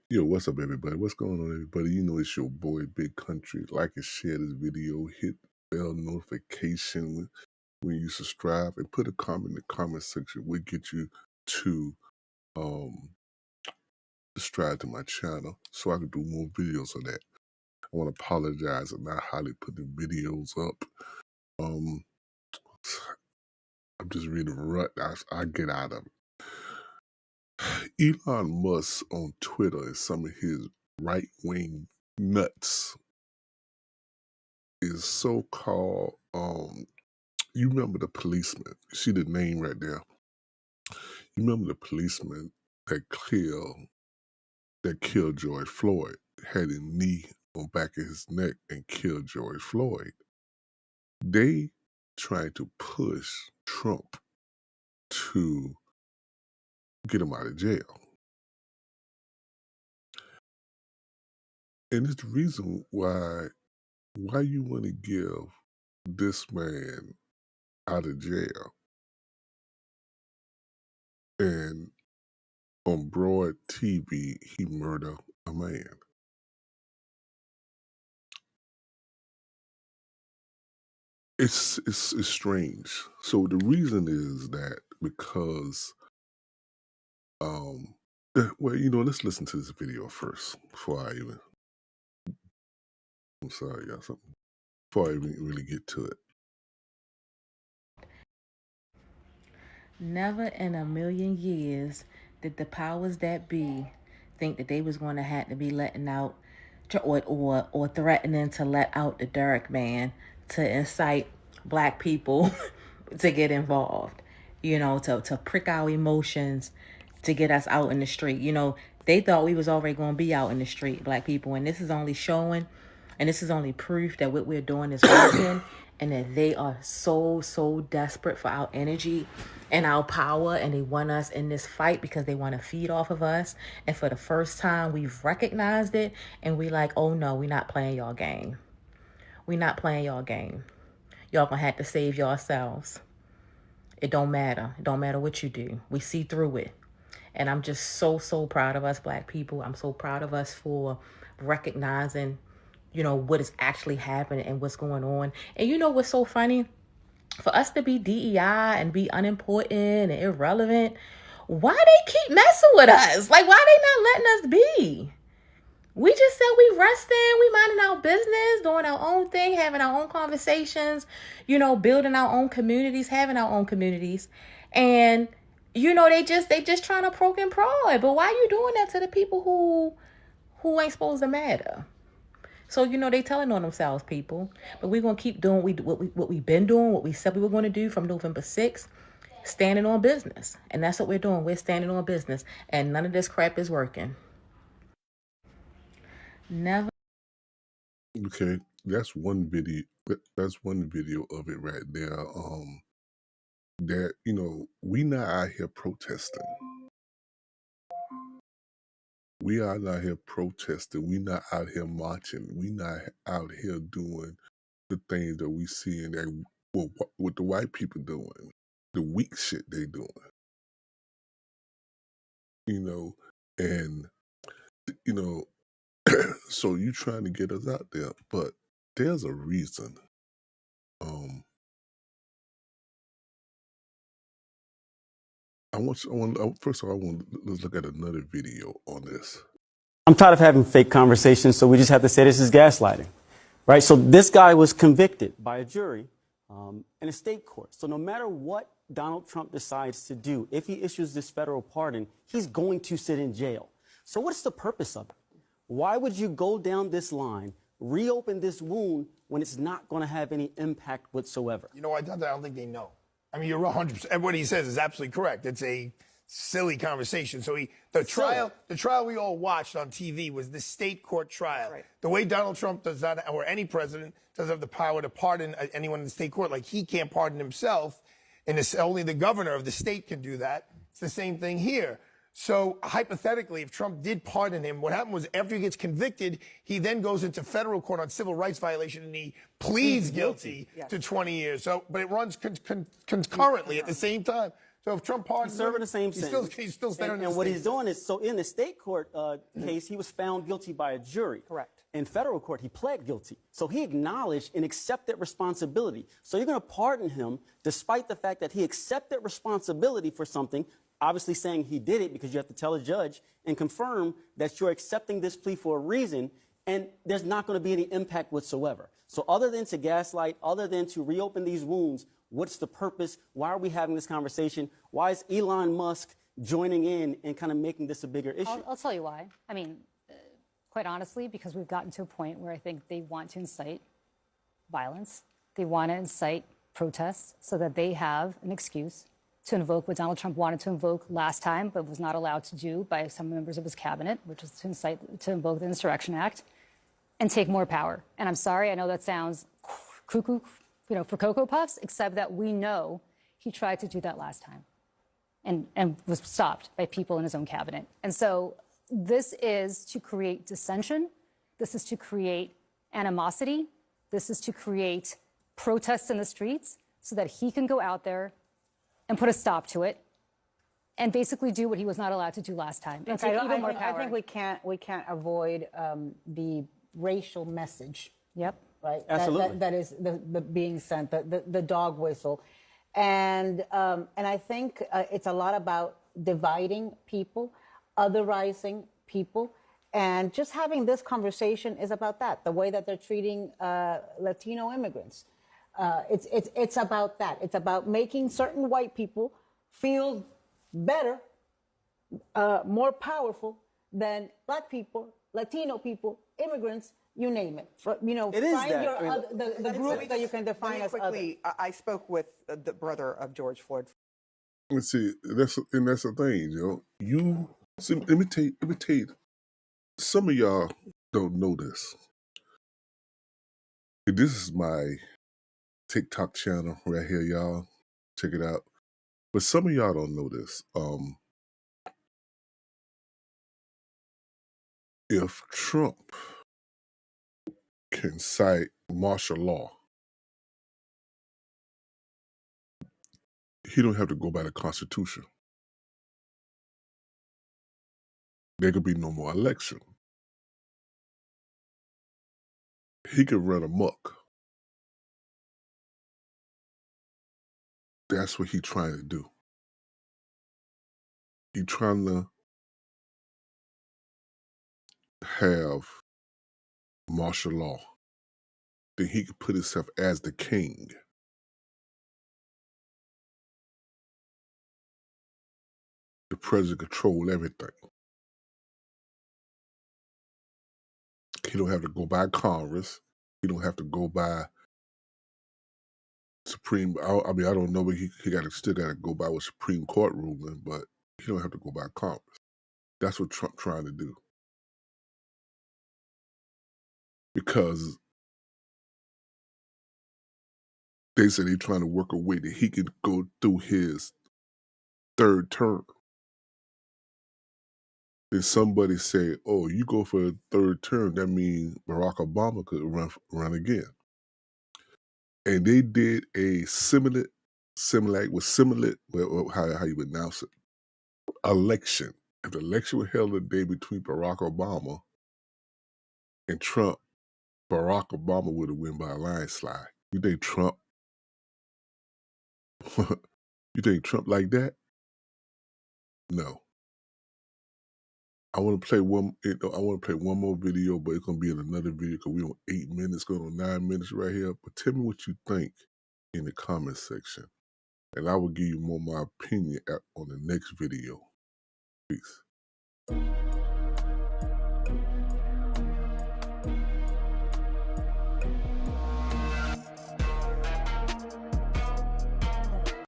Yo, what's up, everybody? What's going on, everybody? You know it's your boy, Big Country. Like and share this video. Hit bell notification when you subscribe, and put a comment in the comment section. We'll get you to um subscribe to my channel so I can do more videos of that. I want to apologize for not highly putting videos up. I'm just really rut. I get out of it. Elon Musk on Twitter and some of his right-wing nuts is so-called you remember the policeman. You see the name right there. You remember the policeman that killed George Floyd, had a knee on back of his neck and killed George Floyd. They tried to push Trump to get him out of jail. And it's the reason why you want to give this man out of jail. And on broad TV, he murdered a man. It's strange. So the reason is that because, well, let's listen to this video first before I even. I'm sorry, y'all. Before I even really get to it. Never in a million years did the powers that be think that they was going to have to be letting out or threatening to let out the Derek man to incite black people to get involved, to prick our emotions, to get us out in the street. They thought we was already going to be out in the street, black people, and this is only showing, and this is only proof that what we're doing is working, and that they are so desperate for our energy and our power, and they want us in this fight because they want to feed off of us. And for the first time, we've recognized it, and we like, oh no, we're not playing y'all game. We're not playing y'all game. Y'all gonna have to save yourselves. It don't matter. It don't matter what you do. We see through it. And I'm just so proud of us, black people. I'm so proud of us for recognizing, what is actually happening and what's going on. And you know what's so funny? For us to be DEI and be unimportant and irrelevant, why they keep messing with us? Like, why they not letting us be? We just said we resting, we minding our business, doing our own thing, having our own conversations, building our own communities, having our own communities. And, they just trying to poke and prod. But why you doing that to the people who ain't supposed to matter? So, they telling on themselves, people. But we're going to keep doing what we've been doing, what we said we were going to do from November 6th, standing on business. And that's what we're doing. We're standing on business. And none of this crap is working. Never. Okay, that's one video. That's one video of it right there. That we not out here protesting. We are not here protesting. We not out here marching. We not out here doing the things that we see and that what the white people doing, the weak shit they doing. And so you trying to get us out there, but there's a reason. First of all, let's look at another video on this. I'm tired of having fake conversations, so we just have to say this is gaslighting, right? So this guy was convicted by a jury in a state court. So no matter what Donald Trump decides to do, if he issues this federal pardon, he's going to sit in jail. So what's the purpose of it? Why would you go down this line, reopen this wound when it's not going to have any impact whatsoever? I don't think they know. I mean, you're 100%. What he says is absolutely correct. It's a silly conversation. So the trial we all watched on TV was the state court trial. Right. The way Donald Trump does not, or any president, doesn't have the power to pardon anyone in the state court. Like, he can't pardon himself, and only the governor of the state can do that. It's the same thing here. So hypothetically, if Trump did pardon him, what happened was after he gets convicted, he then goes into federal court on civil rights violation, and he pleads guilty to 20 years. So, but it runs concurrently at the same time. So if Trump pardons He's serving him, the same sentence. he's still standing and what he's doing is, so in the state court case, he was found guilty by a jury. Correct. In federal court, he pled guilty. So he acknowledged and accepted responsibility. So you're going to pardon him despite the fact that he accepted responsibility for something, obviously saying he did it because you have to tell a judge and confirm that you're accepting this plea for a reason, and there's not going to be any impact whatsoever. So other than to gaslight, other than to reopen these wounds, what's the purpose? Why are we having this conversation? Why is Elon Musk joining in and kind of making this a bigger issue? I'll tell you why. I mean, quite honestly, because we've gotten to a point where I think they want to incite violence. They want to incite protests so that they have an excuse to invoke what Donald Trump wanted to invoke last time, but was not allowed to do by some members of his cabinet, which is to invoke the Insurrection Act and take more power. And I'm sorry, I know that sounds cuckoo, for Cocoa Puffs, except that we know he tried to do that last time and was stopped by people in his own cabinet. And so this is to create dissension. This is to create animosity. This is to create protests in the streets so that he can go out there and put a stop to it and basically do what he was not allowed to do last time. And take even more power. I think we can't avoid the racial message. Yep. Right. Absolutely. That is the being sent, the dog whistle, and I think it's a lot about dividing people, otherizing people, and just having this conversation is about that. The way that they're treating Latino immigrants, it's about that. It's about making certain white people feel better, more powerful than Black people, Latino people, immigrants. You name it. It is find that. the group that you can define as quickly, I spoke with the brother of George Floyd. Let's see, that's the thing, You see, let me tell you, some of y'all don't know this. This is my TikTok channel right here, y'all. Check it out. But some of y'all don't know this. If Trump can cite martial law, he don't have to go by the Constitution. There could be no more election. He could run amok. That's what he's trying to do. He's trying to have martial law. Then he could put himself as the king. The president control everything. He don't have to go by Congress. He don't have to go by Supreme. I don't know, but he still got to go by what Supreme Court ruling, but he don't have to go by Congress. That's what Trump trying to do. Because they said they're trying to work a way that he can go through his third term. Then somebody said, "Oh, you go for a third term, that means Barack Obama could run again." And they did a similar, well, how you would announce it, election. If the election were held a day between Barack Obama and Trump, Barack Obama would have won by a landslide. You think Trump? You think Trump like that? No. I want to play one. I want to play one more video, but it's gonna be in another video because we're on 8 minutes, going on 9 minutes right here. But tell me what you think in the comment section, and I will give you more my opinion on the next video. Peace.